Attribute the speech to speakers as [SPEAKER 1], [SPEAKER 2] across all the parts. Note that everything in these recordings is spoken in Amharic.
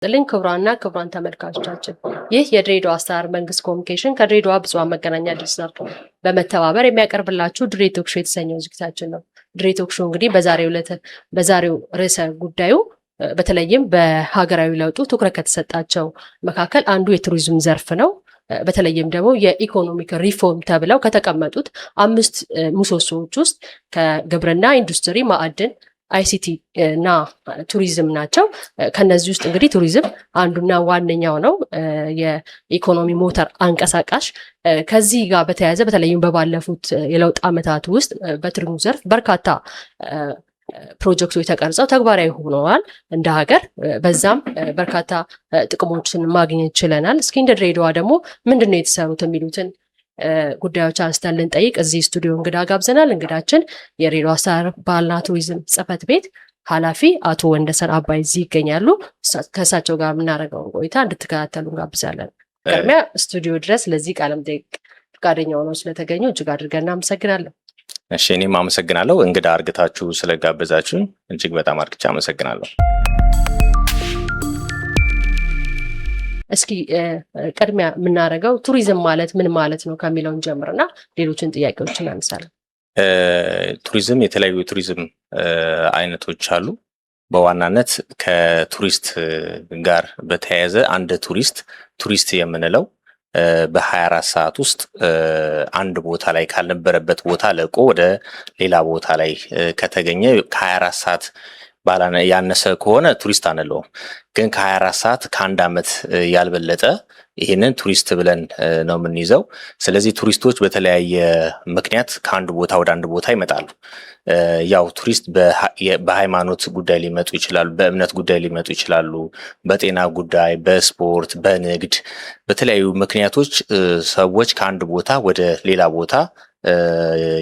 [SPEAKER 1] ጥልን ክብራን ተመልካቾቻችን ይህ የድሬዳዋ ስታር መንግስት ኮሚኒኬሽን ከድሬዳዋ ብዙኃን መገናኛ ድርጅት በመተባበር የሚያቀርብላችሁ ድሬ ቶክ ሾው የተሰኘው ዝግጅታችን ነው። ድሬ ቶክ ሾው እንግዲህ በዛሬው ርዕሰ ጉዳዩ በተለይም በሀገራዊ ለውጡ ትኩረት ከተሰጣቸው መካከል አንዱ የቱሪዝም ዘርፍ ነው። በተለይም ደግሞ የኢኮኖሚክ ሪፎርም ተብለው ከተቀመጡት 5 ምሰሶዎች ውስጥ ከግብርና፣ ኢንዱስትሪ፣ ማዕድን፣ አይሲቲ እና ቱሪዝም ናቸው። ከነዚህ ውስጥ እንግዲህ ቱሪዝም አንዱና ዋነኛው ነው፣ የኢኮኖሚ ሞተር አንቀሳቃሽ። ከዚህ ጋር በተያያዘ በተለይም በባለፉት የለውጥ ዓመታት ውስጥ በቱሪዝም ዘርፍ በርካታ ፕሮጀክቶች ተቀርጸው ተግባራዊ ሆነዋል እንደ ሀገር። በዛም በርካታ ጥቅሞችን ማግኘት ችለናል። እስኪ እንደ ድሬዳዋ ደግሞ ምንድነው የተሰሩት የሚሉትን ጉዳዮች አንስተን ልንጠይቅ እዚህ ስቱዲዮ እንግዳ ጋብዘናል። እንግዳችን የድሬዳዋ ስታር ባህልና ቱሪዝም ጽሕፈት ቤት ኃላፊ አቶ ወንደሰን አባይ እዚህ ይገኛሉ። ከእሳቸው ጋር የምናደርገውን ቆይታ እንድትከታተሉ እንጋብዛለን። ቅድሚያ ስቱዲዮ ድረስ ለዚህ ቃለ መጠይቅ ፈቃደኛ ሆነው ስለተገኙ እጅግ አድርገን እናመሰግናለን።
[SPEAKER 2] እሺ፣ እኔም አመሰግናለሁ። እንግዳ አርግታችሁ ስለጋበዛችሁን እጅግ በጣም አርግቻ አመሰግናለሁ።
[SPEAKER 1] እስኪ ቅድሚያ የምናደርገው ቱሪዝም ማለት ምን ማለት ነው ከሚለውን ጀምርና ሌሎችን ጥያቄዎች እናነሳለን።
[SPEAKER 2] ቱሪዝም የተለያዩ የቱሪዝም አይነቶች አሉ። በዋናነት ከቱሪስት ጋር በተያያዘ አንድ ቱሪስት የምንለው በ24 ሰዓት ውስጥ አንድ ቦታ ላይ ካልነበረበት ቦታ ለቆ ወደ ሌላ ቦታ ላይ ከተገኘ ከ24 ሰዓት ያነሰ ከሆነ ቱሪስት አንለውም። ግን ከ24 ሰዓት ከአንድ ዓመት ያልበለጠ ይህንን ቱሪስት ብለን ነው የምንይዘው። ስለዚህ ቱሪስቶች በተለያየ ምክንያት ከአንድ ቦታ ወደ አንድ ቦታ ይመጣሉ። ያው ቱሪስት በሃይማኖት ጉዳይ ሊመጡ ይችላሉ፣ በእምነት ጉዳይ ሊመጡ ይችላሉ፣ በጤና ጉዳይ፣ በስፖርት፣ በንግድ፣ በተለያዩ ምክንያቶች ሰዎች ከአንድ ቦታ ወደ ሌላ ቦታ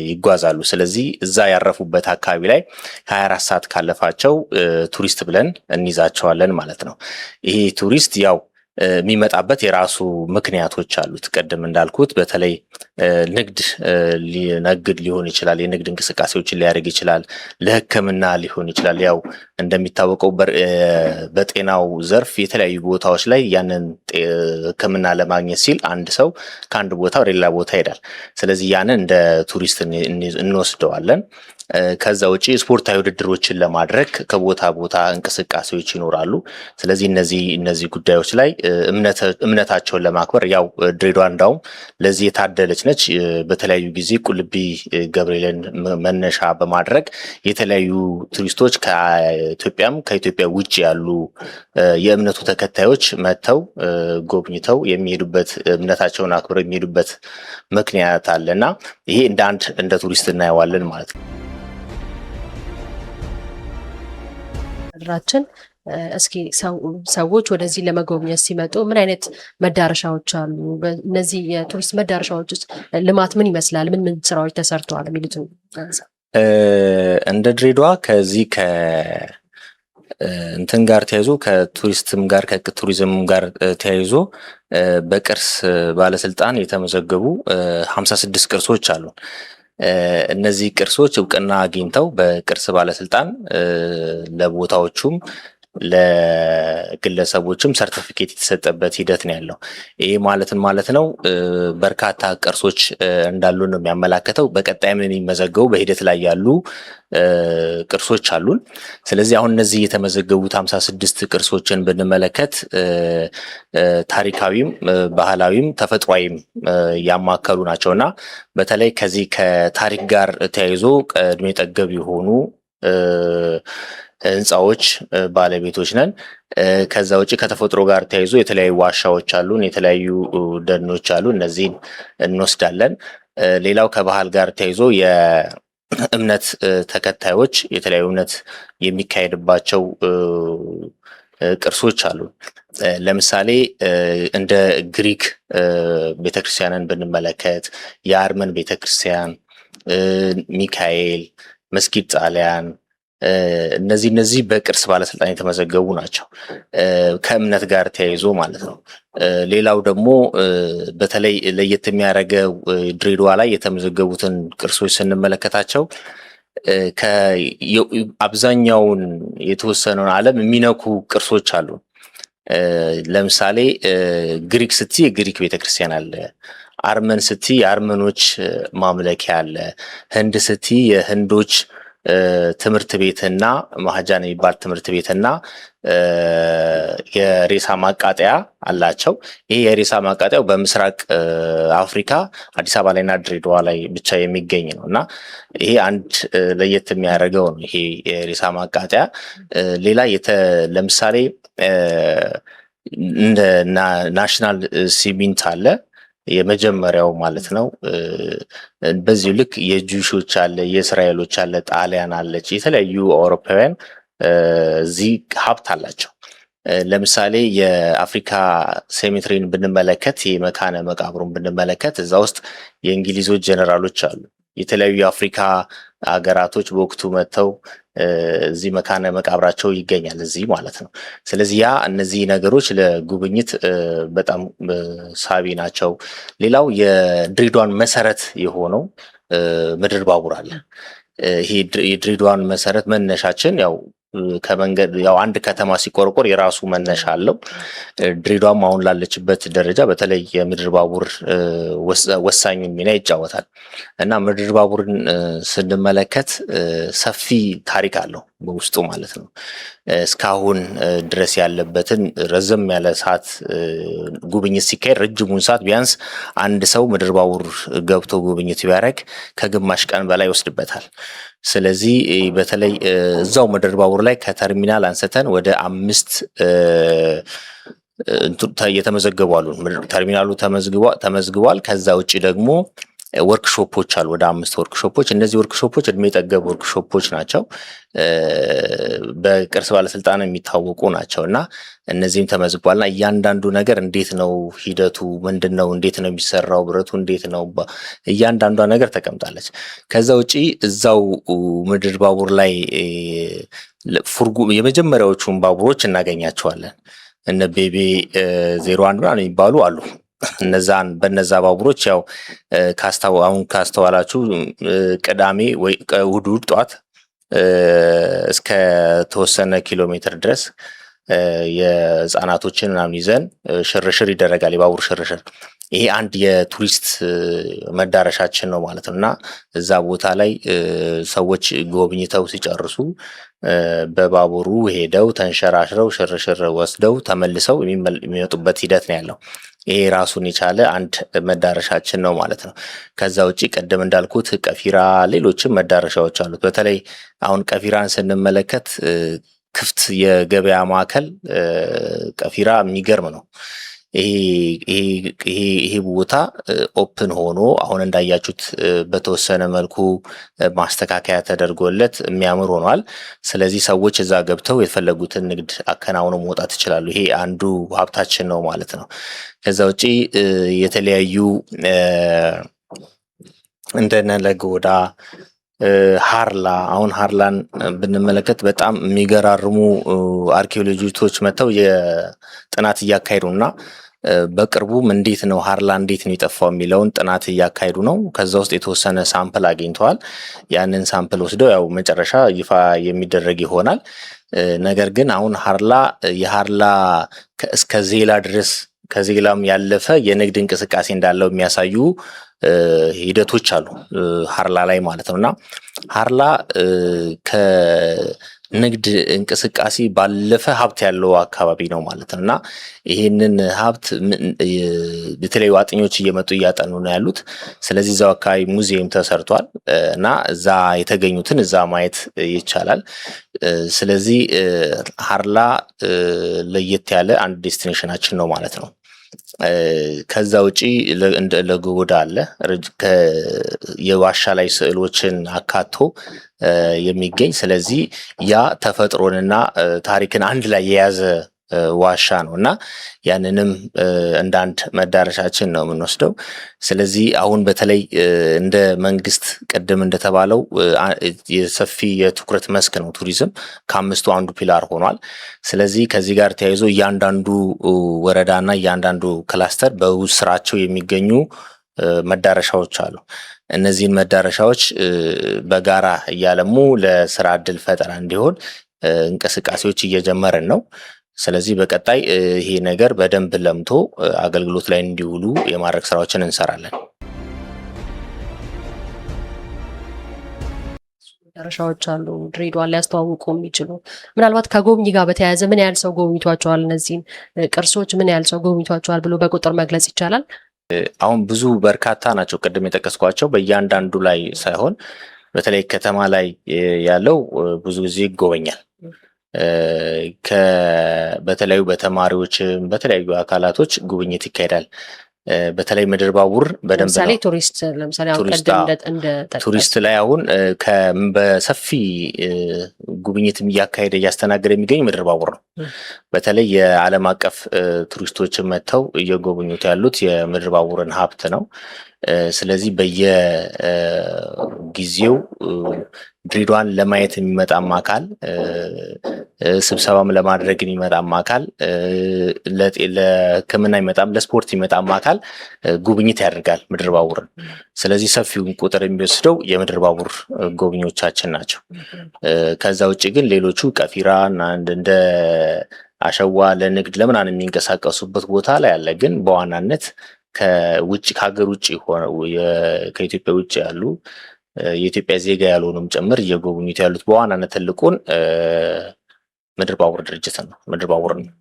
[SPEAKER 2] ይጓዛሉ። ስለዚህ እዛ ያረፉበት አካባቢ ላይ 24 ሰዓት ካለፋቸው ቱሪስት ብለን እንይዛቸዋለን ማለት ነው። ይሄ ቱሪስት ያው የሚመጣበት የራሱ ምክንያቶች አሉት። ቀደም እንዳልኩት በተለይ ንግድ ሊነግድ ሊሆን ይችላል፣ የንግድ እንቅስቃሴዎችን ሊያደርግ ይችላል፣ ለሕክምና ሊሆን ይችላል። ያው እንደሚታወቀው በጤናው ዘርፍ የተለያዩ ቦታዎች ላይ ያንን ሕክምና ለማግኘት ሲል አንድ ሰው ከአንድ ቦታ ወደ ሌላ ቦታ ይሄዳል። ስለዚህ ያንን እንደ ቱሪስት እንወስደዋለን። ከዛ ውጪ ስፖርታዊ ውድድሮችን ለማድረግ ከቦታ ቦታ እንቅስቃሴዎች ይኖራሉ። ስለዚህ እነዚህ ጉዳዮች ላይ እምነታቸውን ለማክበር ያው ድሬዳዋ እንዳውም ለዚህ የታደለች ነች። በተለያዩ ጊዜ ቁልቢ ገብርኤልን መነሻ በማድረግ የተለያዩ ቱሪስቶች ከኢትዮጵያ ውጭ ያሉ የእምነቱ ተከታዮች መጥተው ጎብኝተው የሚሄዱበት እምነታቸውን አክብረው የሚሄዱበት ምክንያት አለና ይሄ እንደ ቱሪስት እናየዋለን ማለት ነው።
[SPEAKER 1] ራችን እስኪ ሰዎች ወደዚህ ለመጎብኘት ሲመጡ ምን አይነት መዳረሻዎች አሉ? እነዚህ የቱሪስት መዳረሻዎች ውስጥ ልማት ምን ይመስላል? ምን ስራዎች ተሰርተዋል? የሚሉትን
[SPEAKER 2] እንደ ድሬዳዋ ከዚህ እንትን ጋር ተያይዞ ከቱሪዝም ጋር ተያይዞ በቅርስ ባለስልጣን የተመዘገቡ 56 ቅርሶች አሉ። እነዚህ ቅርሶች እውቅና አግኝተው በቅርስ ባለስልጣን ለቦታዎቹም ለግለሰቦችም ሰርቲፊኬት የተሰጠበት ሂደት ነው ያለው። ይሄ ማለት ነው በርካታ ቅርሶች እንዳሉ ነው የሚያመላክተው። በቀጣይም የሚመዘገቡ በሂደት ላይ ያሉ ቅርሶች አሉን። ስለዚህ አሁን እነዚህ የተመዘገቡት 56 ቅርሶችን ብንመለከት ታሪካዊም፣ ባህላዊም፣ ተፈጥሯዊም ያማከሉ ናቸውና በተለይ ከዚህ ከታሪክ ጋር ተያይዞ እድሜ ጠገብ የሆኑ ህንፃዎች ባለቤቶች ነን። ከዛ ውጪ ከተፈጥሮ ጋር ተያይዞ የተለያዩ ዋሻዎች አሉን፣ የተለያዩ ደኖች አሉ። እነዚህን እንወስዳለን። ሌላው ከባህል ጋር ተያይዞ የእምነት ተከታዮች የተለያዩ እምነት የሚካሄድባቸው ቅርሶች አሉ። ለምሳሌ እንደ ግሪክ ቤተክርስቲያንን ብንመለከት የአርመን ቤተክርስቲያን፣ ሚካኤል፣ መስጊድ ጣሊያን እነዚህ በቅርስ ባለስልጣን የተመዘገቡ ናቸው፣ ከእምነት ጋር ተያይዞ ማለት ነው። ሌላው ደግሞ በተለይ ለየት የሚያደርገው ድሬዳዋ ላይ የተመዘገቡትን ቅርሶች ስንመለከታቸው አብዛኛውን የተወሰነውን ዓለም የሚነኩ ቅርሶች አሉ። ለምሳሌ ግሪክ ስቲ የግሪክ ቤተክርስቲያን አለ። አርመን ስቲ የአርመኖች ማምለኪያ አለ። ህንድ ስቲ የህንዶች ትምህርት ቤትና ማህጃን የሚባል ትምህርት ቤትና የሬሳ ማቃጠያ አላቸው። ይሄ የሬሳ ማቃጠያው በምስራቅ አፍሪካ አዲስ አበባ ላይና ድሬዳዋ ላይ ብቻ የሚገኝ ነው እና ይሄ አንድ ለየት የሚያደርገው ነው። ይሄ የሬሳ ማቃጠያ ሌላ ለምሳሌ እንደ ናሽናል ሲሚንት አለ የመጀመሪያው ማለት ነው። በዚሁ ልክ የጁሾች አለ፣ የእስራኤሎች አለ፣ ጣሊያን አለች፣ የተለያዩ አውሮፓውያን እዚህ ሀብት አላቸው። ለምሳሌ የአፍሪካ ሴሜትሪን ብንመለከት የመካነ መቃብሩን ብንመለከት እዛ ውስጥ የእንግሊዞች ጀነራሎች አሉ። የተለያዩ የአፍሪካ ሀገራቶች በወቅቱ መጥተው እዚህ መካነ መቃብራቸው ይገኛል እዚህ ማለት ነው። ስለዚህ እነዚህ ነገሮች ለጉብኝት በጣም ሳቢ ናቸው። ሌላው የድሬዳዋን መሰረት የሆነው ምድር ባቡር አለ። ይሄ የድሬዳዋን መሰረት መነሻችን ከመንገድ አንድ ከተማ ሲቆረቆር የራሱ መነሻ አለው። ድሬዳዋም አሁን ላለችበት ደረጃ በተለይ የምድር ባቡር ወሳኝ ሚና ይጫወታል እና ምድር ባቡርን ስንመለከት ሰፊ ታሪክ አለው በውስጡ ማለት ነው። እስካሁን ድረስ ያለበትን ረዘም ያለ ሰዓት ጉብኝት ሲካሄድ ረጅሙን ሰዓት ቢያንስ አንድ ሰው ምድር ባቡር ገብቶ ጉብኝት ቢያደርግ ከግማሽ ቀን በላይ ይወስድበታል። ስለዚህ በተለይ እዛው ምድር ባቡር ላይ ከተርሚናል አንስተን ወደ 5 የተመዘገቡ አሉ። ተርሚናሉ ተመዝግቧል። ከዛ ውጭ ደግሞ ወርክሾፖች አሉ፣ ወደ 5 ወርክሾፖች። እነዚህ ወርክሾፖች እድሜ ጠገብ ወርክሾፖች ናቸው። በቅርስ ባለስልጣን የሚታወቁ ናቸው እና እነዚህም ተመዝግቧልና እያንዳንዱ ነገር እንዴት ነው ሂደቱ ምንድን ነው፣ እንዴት ነው የሚሰራው፣ ብረቱ እንዴት ነው፣ እያንዳንዷ ነገር ተቀምጣለች። ከዛ ውጪ እዛው ምድር ባቡር ላይ የመጀመሪያዎቹን ባቡሮች እናገኛቸዋለን። እነ ቤቤ 01 ምናምን የሚባሉ አሉ። በነዛ ባቡሮች አሁን ካስተዋላችሁ ቅዳሜ ወይ እሑድ ጠዋት እስከ ተወሰነ ኪሎ ሜትር ድረስ የህፃናቶችን ምናምን ይዘን ሽርሽር ይደረጋል፣ የባቡር ሽርሽር። ይሄ አንድ የቱሪስት መዳረሻችን ነው ማለት ነው እና እዛ ቦታ ላይ ሰዎች ጎብኝተው ሲጨርሱ በባቡሩ ሄደው ተንሸራሽረው ሽርሽር ወስደው ተመልሰው የሚመጡበት ሂደት ነው ያለው። ይሄ ራሱን የቻለ አንድ መዳረሻችን ነው ማለት ነው። ከዛ ውጪ ቀደም እንዳልኩት ቀፊራ፣ ሌሎችም መዳረሻዎች አሉት። በተለይ አሁን ቀፊራን ስንመለከት ክፍት የገበያ ማዕከል ቀፊራ የሚገርም ነው። ይሄ ቦታ ኦፕን ሆኖ አሁን እንዳያችሁት በተወሰነ መልኩ ማስተካከያ ተደርጎለት የሚያምር ሆኗል። ስለዚህ ሰዎች እዛ ገብተው የፈለጉትን ንግድ አከናውነው መውጣት ይችላሉ። ይሄ አንዱ ሀብታችን ነው ማለት ነው። ከዛ ውጪ የተለያዩ እንደነ ለጎዳ፣ ሃርላ፣ አሁን ሃርላን ብንመለከት በጣም የሚገራርሙ አርኪኦሎጂስቶች መጥተው የጥናት እያካሄዱ እና በቅርቡም እንዴት ነው ሃርላ እንዴት ነው የጠፋው የሚለውን ጥናት እያካሄዱ ነው። ከዛ ውስጥ የተወሰነ ሳምፕል አግኝተዋል። ያንን ሳምፕል ወስደው መጨረሻ ይፋ የሚደረግ ይሆናል። ነገር ግን አሁን የሃርላ እስከ ዜላ ድረስ ከዜላም ያለፈ የንግድ እንቅስቃሴ እንዳለው የሚያሳዩ ሂደቶች አሉ ሃርላ ላይ ማለት ነው እና ሃርላ ከንግድ እንቅስቃሴ ባለፈ ሀብት ያለው አካባቢ ነው ማለት ነው እና ይህንን ሀብት የተለያዩ አጥኞች እየመጡ እያጠኑ ነው ያሉት። ስለዚህ እዛው አካባቢ ሙዚየም ተሰርቷል እና እዛ የተገኙትን እዛ ማየት ይቻላል። ስለዚህ ሃርላ ለየት ያለ አንድ ዴስቲኔሽናችን ነው ማለት ነው። ከዛ ውጪ ለጎዳ አለ፣ የዋሻ ላይ ስዕሎችን አካቶ የሚገኝ። ስለዚህ ያ ተፈጥሮንና ታሪክን አንድ ላይ የያዘ ዋሻ ነው እና ያንንም እንደ አንድ መዳረሻችን ነው የምንወስደው። ስለዚህ አሁን በተለይ እንደ መንግስት ቅድም እንደተባለው የሰፊ የትኩረት መስክ ነው ቱሪዝም፣ ከ5ቱ አንዱ ፒላር ሆኗል። ስለዚህ ከዚህ ጋር ተያይዞ እያንዳንዱ ወረዳና እያንዳንዱ ክላስተር በውስጥ ስራቸው የሚገኙ መዳረሻዎች አሉ። እነዚህን መዳረሻዎች በጋራ እያለሙ ለስራ እድል ፈጠራ እንዲሆን እንቅስቃሴዎች እየጀመርን ነው። ስለዚህ በቀጣይ ይሄ ነገር በደንብ ለምቶ አገልግሎት ላይ እንዲውሉ የማድረግ ስራዎችን እንሰራለን።
[SPEAKER 1] መዳረሻዎች አሉ ድሬዳዋን ሊያስተዋውቁ የሚችሉ ምናልባት ከጎብኚ ጋር በተያያዘ ምን ያህል ሰው ጎብኝቷቸዋል? እነዚህን ቅርሶች ምን ያህል ሰው ጎብኝቷቸዋል ብሎ በቁጥር መግለጽ ይቻላል?
[SPEAKER 2] አሁን ብዙ በርካታ ናቸው። ቅድም የጠቀስኳቸው በእያንዳንዱ ላይ ሳይሆን በተለይ ከተማ ላይ ያለው ብዙ ጊዜ ይጎበኛል። በተለያዩ በተማሪዎችም በተለያዩ አካላቶች ጉብኝት ይካሄዳል። በተለይ ምድር ባቡር በደንብ
[SPEAKER 1] ለምሳሌ
[SPEAKER 2] ቱሪስት ላይ አሁን በሰፊ ጉብኝትም እያስተናገደ የሚገኝ ምድር ባቡር ነው። በተለይ የዓለም አቀፍ ቱሪስቶችን መጥተው እየጎበኙት ያሉት የምድር ባቡርን ሀብት ነው። ስለዚህ በየጊዜው ድሬዳዋን ለማየት የሚመጣም አካል ስብሰባም ለማድረግ የሚመጣም አካል ለሕክምና የሚመጣም ለስፖርት የሚመጣም አካል ጉብኝት ያደርጋል ምድር ባቡርን። ስለዚህ ሰፊውን ቁጥር የሚወስደው የምድር ባቡር ጎብኚዎቻችን ናቸው። ከዛ ውጭ ግን ሌሎቹ ቀፊራ እና እንደ አሸዋ ለንግድ ለምናምን የሚንቀሳቀሱበት ቦታ ላይ አለ። ግን በዋናነት ከሀገር ውጭ ከኢትዮጵያ ውጭ ያሉ የኢትዮጵያ ዜጋ ያልሆኑም ጭምር እየጎበኙት ያሉት በዋናነት ትልቁን ምድር ባቡር ድርጅት ነው። ምድር ባቡር ነው።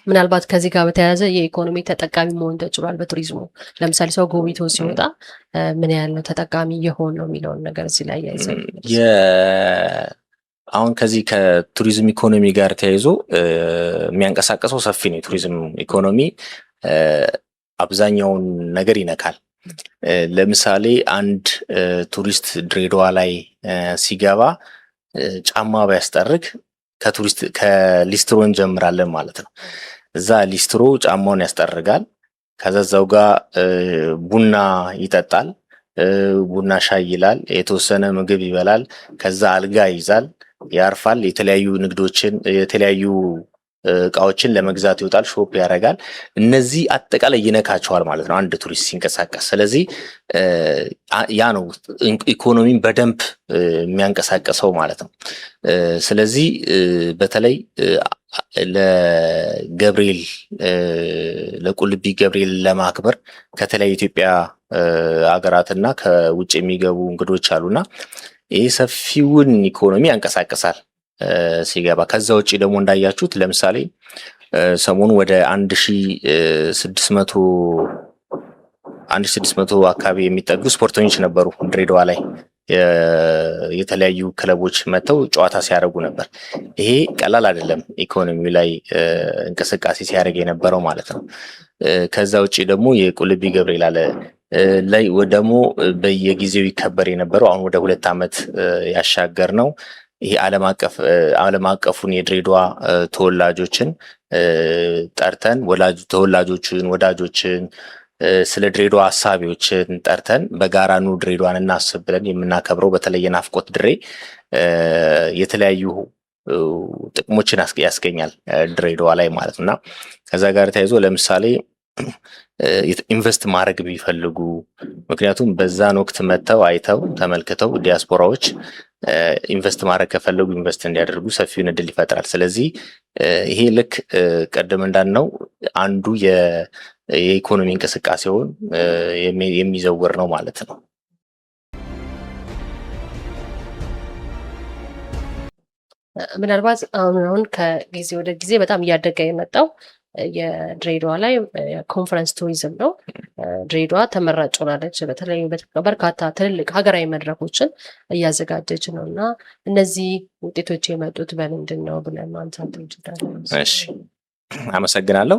[SPEAKER 1] ምናልባት ከዚህ ጋር በተያያዘ የኢኮኖሚ ተጠቃሚ መሆን ተችሏል በቱሪዝሙ። ለምሳሌ ሰው ጎብኝቶ ሲወጣ ምን ያህል ነው ተጠቃሚ የሆን ነው የሚለውን ነገር እዚህ ላይ ያይዘው
[SPEAKER 2] አሁን ከዚህ ከቱሪዝም ኢኮኖሚ ጋር ተያይዞ የሚያንቀሳቀሰው ሰፊ ነው። የቱሪዝም ኢኮኖሚ አብዛኛውን ነገር ይነካል። ለምሳሌ አንድ ቱሪስት ድሬዳዋ ላይ ሲገባ ጫማ ቢያስጠርግ ከሊስትሮ እንጀምራለን ማለት ነው። እዛ ሊስትሮ ጫማውን ያስጠርጋል። ከዛው ጋር ቡና ይጠጣል። ቡና ሻይ ይላል። የተወሰነ ምግብ ይበላል። ከዛ አልጋ ይይዛል፣ ያርፋል። የተለያዩ ንግዶችን የተለያዩ እቃዎችን ለመግዛት ይወጣል፣ ሾፕ ያደርጋል። እነዚህ አጠቃላይ ይነካቸዋል ማለት ነው አንድ ቱሪስት ሲንቀሳቀስ። ስለዚህ ያ ነው ኢኮኖሚን በደንብ የሚያንቀሳቀሰው ማለት ነው። ስለዚህ በተለይ ለገብርኤል ለቁልቢ ገብርኤል ለማክበር ከተለያዩ ኢትዮጵያ ሀገራትና ከውጭ የሚገቡ እንግዶች አሉና ይህ ሰፊውን ኢኮኖሚ ያንቀሳቅሳል ሲገባ። ከዛ ውጭ ደግሞ እንዳያችሁት ለምሳሌ ሰሞኑ ወደ 1600 አካባቢ የሚጠጉ ስፖርተኞች ነበሩ ድሬዳዋ ላይ የተለያዩ ክለቦች መጥተው ጨዋታ ሲያደርጉ ነበር። ይሄ ቀላል አይደለም ኢኮኖሚው ላይ እንቅስቃሴ ሲያደርግ የነበረው ማለት ነው። ከዛ ውጭ ደግሞ የቁልቢ ገብርኤል አለ ላይ ደግሞ በየጊዜው ይከበር የነበረው አሁን ወደ 2 ዓመት ያሻገር ነው። ይሄ ዓለም አቀፉን የድሬዳዋ ተወላጆችን ጠርተን ተወላጆችን ወዳጆችን ስለ ድሬዳዋ ሀሳቢዎችን ጠርተን በጋራ ኑ ድሬዳዋን እናስብ ብለን የምናከብረው በተለይ የናፍቆት ድሬ የተለያዩ ጥቅሞችን ያስገኛል ድሬዳዋ ላይ ማለት ነው። እና ከዛ ጋር ተያይዞ ለምሳሌ ኢንቨስት ማድረግ ቢፈልጉ ምክንያቱም በዛን ወቅት መጥተው አይተው ተመልክተው ዲያስፖራዎች ኢንቨስት ማድረግ ከፈለጉ ኢንቨስት እንዲያደርጉ ሰፊውን እድል ይፈጥራል። ስለዚህ ይሄ ልክ ቀደም እንዳልነው አንዱ የኢኮኖሚ እንቅስቃሴውን የሚዘውር ነው ማለት ነው።
[SPEAKER 1] ምናልባት አሁን ከጊዜ ወደ ጊዜ በጣም እያደገ የመጣው የድሬዳዋ ላይ ኮንፈረንስ ቱሪዝም ነው። ድሬዳዋ ተመራጭ ሆናለች። በተለይ በርካታ ትልልቅ ሀገራዊ መድረኮችን እያዘጋጀች ነው እና እነዚህ ውጤቶች የመጡት በምንድን ነው ብለን ማንሳት እንችላለን?
[SPEAKER 2] እሺ፣ አመሰግናለሁ።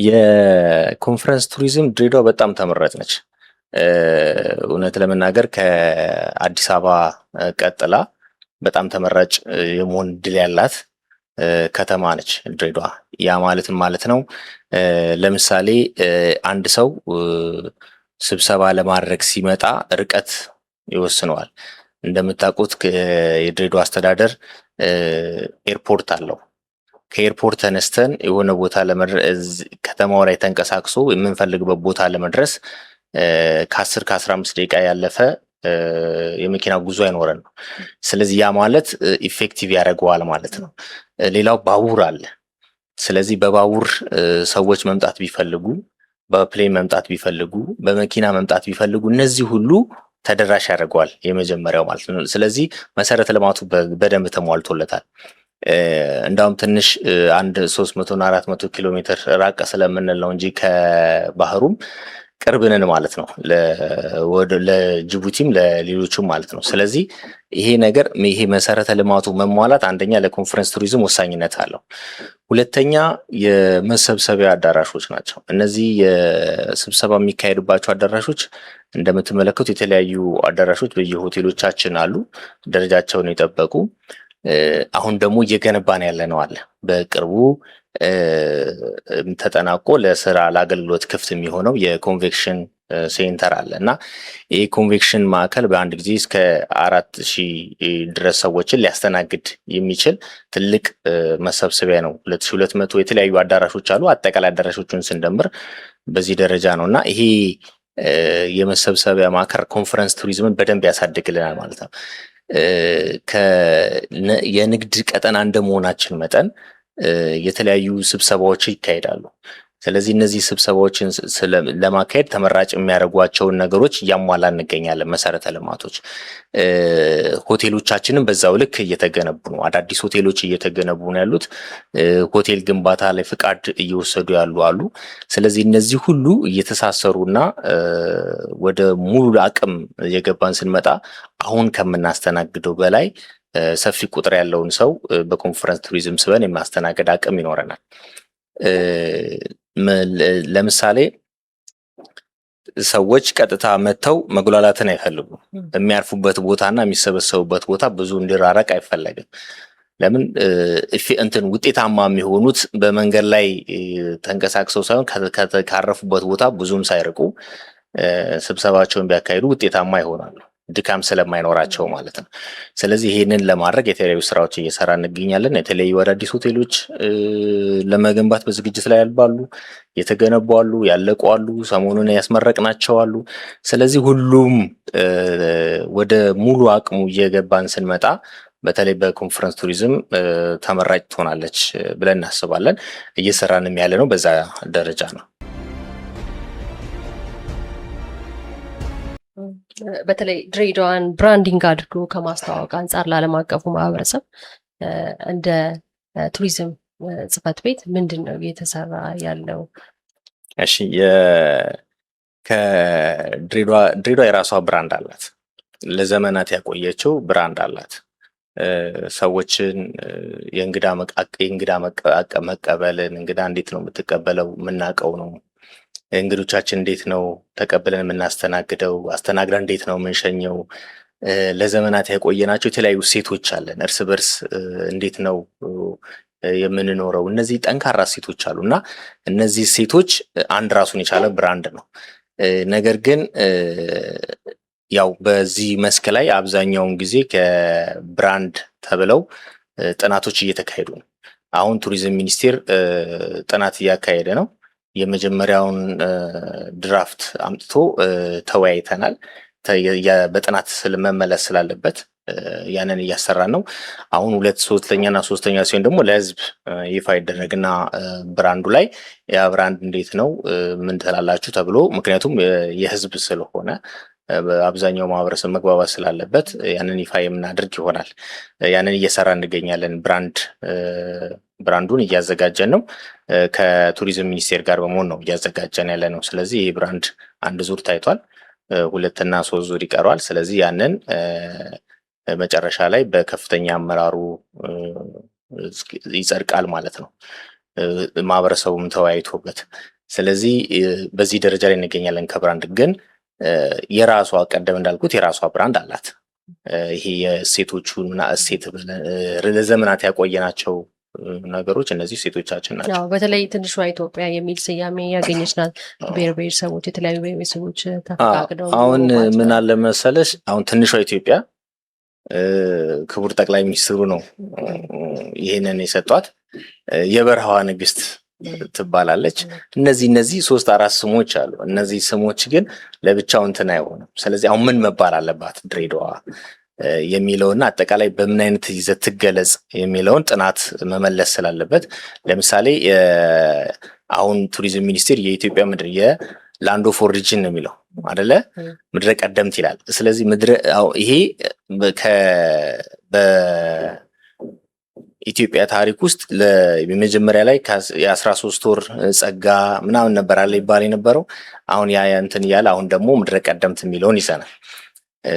[SPEAKER 2] የኮንፈረንስ ቱሪዝም ድሬዳዋ በጣም ተመራጭ ነች። እውነት ለመናገር ከአዲስ አበባ ቀጥላ በጣም ተመራጭ የመሆን እድል ያላት ከተማ ነች ድሬዳዋ። ያ ማለት ነው ለምሳሌ አንድ ሰው ስብሰባ ለማድረግ ሲመጣ ርቀት ይወስነዋል። እንደምታውቁት የድሬዳዋ አስተዳደር ኤርፖርት አለው። ከኤርፖርት ተነስተን የሆነ ቦታ ለመድረስ ከተማው ላይ ተንቀሳቅሶ የምንፈልግበት ቦታ ለመድረስ ከ10 ከ15 ደቂቃ ያለፈ የመኪና ጉዞ አይኖረን ነው። ስለዚህ ያ ማለት ኢፌክቲቭ ያደርገዋል ማለት ነው። ሌላው ባቡር አለ። ስለዚህ በባቡር ሰዎች መምጣት ቢፈልጉ፣ በፕሌን መምጣት ቢፈልጉ፣ በመኪና መምጣት ቢፈልጉ እነዚህ ሁሉ ተደራሽ ያደርገዋል የመጀመሪያው ማለት ነው። ስለዚህ መሰረተ ልማቱ በደንብ ተሟልቶለታል። እንዳውም ትንሽ አንድ 300 እና 400 ኪሎ ሜትር ራቀ ስለምንል ነው እንጂ ከባህሩም ቅርብ ነን ማለት ነው፣ ለጅቡቲም ለሌሎቹም ማለት ነው። ስለዚህ ይሄ መሰረተ ልማቱ መሟላት አንደኛ ለኮንፈረንስ ቱሪዝም ወሳኝነት አለው። ሁለተኛ የመሰብሰቢያ አዳራሾች ናቸው። እነዚህ የስብሰባ የሚካሄድባቸው አዳራሾች እንደምትመለከቱ የተለያዩ አዳራሾች በየሆቴሎቻችን አሉ፣ ደረጃቸውን የጠበቁ። አሁን ደግሞ እየገነባን ያለ ነው አለ በቅርቡ ተጠናቆ ለስራ ለአገልግሎት ክፍት የሚሆነው የኮንቬክሽን ሴንተር አለ እና ይህ ኮንቬክሽን ማዕከል በአንድ ጊዜ እስከ 4000 ድረስ ሰዎችን ሊያስተናግድ የሚችል ትልቅ መሰብሰቢያ ነው። 2200 የተለያዩ አዳራሾች አሉ። አጠቃላይ አዳራሾቹን ስንደምር በዚህ ደረጃ ነው እና ይሄ የመሰብሰቢያ ማዕከል ኮንፈረንስ ቱሪዝምን በደንብ ያሳድግልናል ማለት ነው። የንግድ ቀጠና እንደመሆናችን መጠን የተለያዩ ስብሰባዎች ይካሄዳሉ። ስለዚህ እነዚህ ስብሰባዎችን ለማካሄድ ተመራጭ የሚያደርጓቸውን ነገሮች እያሟላ እንገኛለን። መሰረተ ልማቶች ሆቴሎቻችንም በዛው ልክ እየተገነቡ ነው። አዳዲስ ሆቴሎች እየተገነቡ ነው ያሉት። ሆቴል ግንባታ ላይ ፍቃድ እየወሰዱ ያሉ አሉ። ስለዚህ እነዚህ ሁሉ እየተሳሰሩና ወደ ሙሉ አቅም የገባን ስንመጣ አሁን ከምናስተናግደው በላይ ሰፊ ቁጥር ያለውን ሰው በኮንፈረንስ ቱሪዝም ስበን የማስተናገድ አቅም ይኖረናል። ለምሳሌ ሰዎች ቀጥታ መጥተው መጉላላትን አይፈልጉም። የሚያርፉበት ቦታና የሚሰበሰቡበት ቦታ ብዙ እንዲራረቅ አይፈለግም። ለምን ውጤታማ የሚሆኑት በመንገድ ላይ ተንቀሳቅሰው ሳይሆን ካረፉበት ቦታ ብዙም ሳይርቁ ስብሰባቸውን ቢያካሂዱ ውጤታማ ይሆናሉ፣ ድካም ስለማይኖራቸው ማለት ነው። ስለዚህ ይሄንን ለማድረግ የተለያዩ ስራዎች እየሰራ እንገኛለን። የተለያዩ አዳዲስ ሆቴሎች ለመገንባት በዝግጅት ላይ ያሉ፣ የተገነቡ አሉ፣ ያለቁ አሉ፣ ሰሞኑን ያስመረቅናቸው አሉ። ስለዚህ ሁሉም ወደ ሙሉ አቅሙ እየገባን ስንመጣ በተለይ በኮንፈረንስ ቱሪዝም ተመራጭ ትሆናለች ብለን እናስባለን። እየሰራንም ያለ ነው በዛ ደረጃ ነው።
[SPEAKER 1] በተለይ ድሬዳዋን ብራንዲንግ አድርጎ ከማስተዋወቅ አንጻር ለዓለም አቀፉ ማህበረሰብ እንደ ቱሪዝም ጽሕፈት ቤት ምንድን ነው እየተሰራ ያለው?
[SPEAKER 2] እሺ፣ ድሬዳዋ የራሷ ብራንድ አላት። ለዘመናት ያቆየችው ብራንድ አላት። ሰዎችን የእንግዳ መቀበልን እንግዳ እንዴት ነው የምትቀበለው የምናውቀው ነው። እንግዶቻችን እንዴት ነው ተቀብለን የምናስተናግደው፣ አስተናግደን እንዴት ነው የምንሸኘው። ለዘመናት ያቆየናቸው የተለያዩ እሴቶች አለን። እርስ በርስ እንዴት ነው የምንኖረው። እነዚህ ጠንካራ እሴቶች አሉ እና እነዚህ እሴቶች አንድ ራሱን የቻለ ብራንድ ነው። ነገር ግን ያው በዚህ መስክ ላይ አብዛኛውን ጊዜ ከብራንድ ተብለው ጥናቶች እየተካሄዱ ነው። አሁን ቱሪዝም ሚኒስቴር ጥናት እያካሄደ ነው። የመጀመሪያውን ድራፍት አምጥቶ ተወያይተናል። በጥናት መመለስ ስላለበት ያንን እያሰራን ነው። አሁን ሶስተኛና ሶስተኛ ሲሆን ደግሞ ለህዝብ ይፋ ይደረግና ብራንዱ ላይ ያ ብራንድ እንዴት ነው ምን ትላላችሁ ተብሎ፣ ምክንያቱም የህዝብ ስለሆነ አብዛኛው ማህበረሰብ መግባባት ስላለበት ያንን ይፋ የምናደርግ ይሆናል። ያንን እየሰራ እንገኛለን። ብራንዱን እያዘጋጀን ነው። ከቱሪዝም ሚኒስቴር ጋር በመሆን ነው እያዘጋጀን ያለ ነው። ስለዚህ ይህ ብራንድ አንድ ዙር ታይቷል፣ 2 እና 3 ዙር ይቀረዋል። ስለዚህ ያንን መጨረሻ ላይ በከፍተኛ አመራሩ ይጸድቃል ማለት ነው፣ ማህበረሰቡም ተወያይቶበት። ስለዚህ በዚህ ደረጃ ላይ እንገኛለን። ከብራንድ ግን የራሷ ቀደም እንዳልኩት የራሷ ብራንድ አላት። ይሄ የእሴቶቹን እና እሴት ለዘመናት ያቆየናቸው ነገሮች እነዚህ እሴቶቻችን ናቸው።
[SPEAKER 1] በተለይ ትንሿ ኢትዮጵያ የሚል ስያሜ ያገኘች ናት። ብሔር ብሔረሰቦች የተለያዩ ብሔረሰቦች ተፈቃቅደው
[SPEAKER 2] አሁን ምን አለ መሰለሽ፣ አሁን ትንሿ ኢትዮጵያ ክቡር ጠቅላይ ሚኒስትሩ ነው ይሄንን የሰጧት። የበረሃዋ ንግስት ትባላለች። እነዚህ 3-4 ስሞች አሉ። እነዚህ ስሞች ግን ለብቻው እንትን አይሆንም። ስለዚህ አሁን ምን መባል አለባት? ድሬዳዋ የሚለውና አጠቃላይ በምን አይነት ይዘት ትገለጽ የሚለውን ጥናት መመለስ ስላለበት ለምሳሌ አሁን ቱሪዝም ሚኒስቴር የኢትዮጵያ ምድር የላንድ ኦፍ ኦሪጂን ነው የሚለው አይደለ? ምድረ ቀደምት ይላል። ስለዚህ ይሄ በኢትዮጵያ ታሪክ ውስጥ የመጀመሪያ ላይ የ13 ወር ጸጋ ምናምን ነበር አለ ይባል የነበረው። አሁን ያ እንትን እያለ አሁን ደግሞ ምድረ ቀደምት የሚለውን ይዘናል።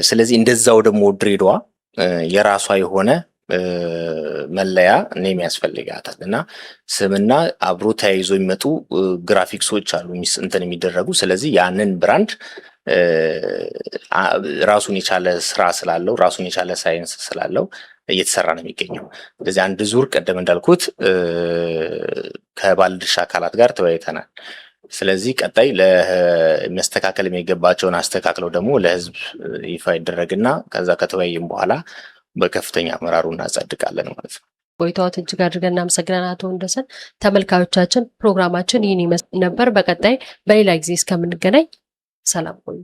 [SPEAKER 2] ስለዚህ እንደዛው ደግሞ ድሬዳዋ የራሷ የሆነ መለያ ኔም ያስፈልጋታል እና ስምና አብሮ ተያይዞ የሚመጡ ግራፊክሶች አሉ እንትን የሚደረጉ። ስለዚህ ያንን ብራንድ ራሱን የቻለ ስራ ስላለው ራሱን የቻለ ሳይንስ ስላለው እየተሰራ ነው የሚገኘው። ስለዚህ አንድ ዙር ቀደም እንዳልኩት ከባለድርሻ አካላት ጋር ተወያይተናል። ስለዚህ ቀጣይ ለመስተካከል የሚገባቸውን አስተካክለው ደግሞ ለህዝብ ይፋ ይደረግና ከዛ ከተወያየም በኋላ በከፍተኛ አመራሩ እናጸድቃለን ማለት ነው።
[SPEAKER 1] ቆይታዎት እጅግ አድርገን እናመሰግናለን አቶ ወንደሰን። ተመልካዮቻችን ፕሮግራማችን ይህን ይመስል ነበር። በቀጣይ በሌላ ጊዜ እስከምንገናኝ ሰላም ቆዩ።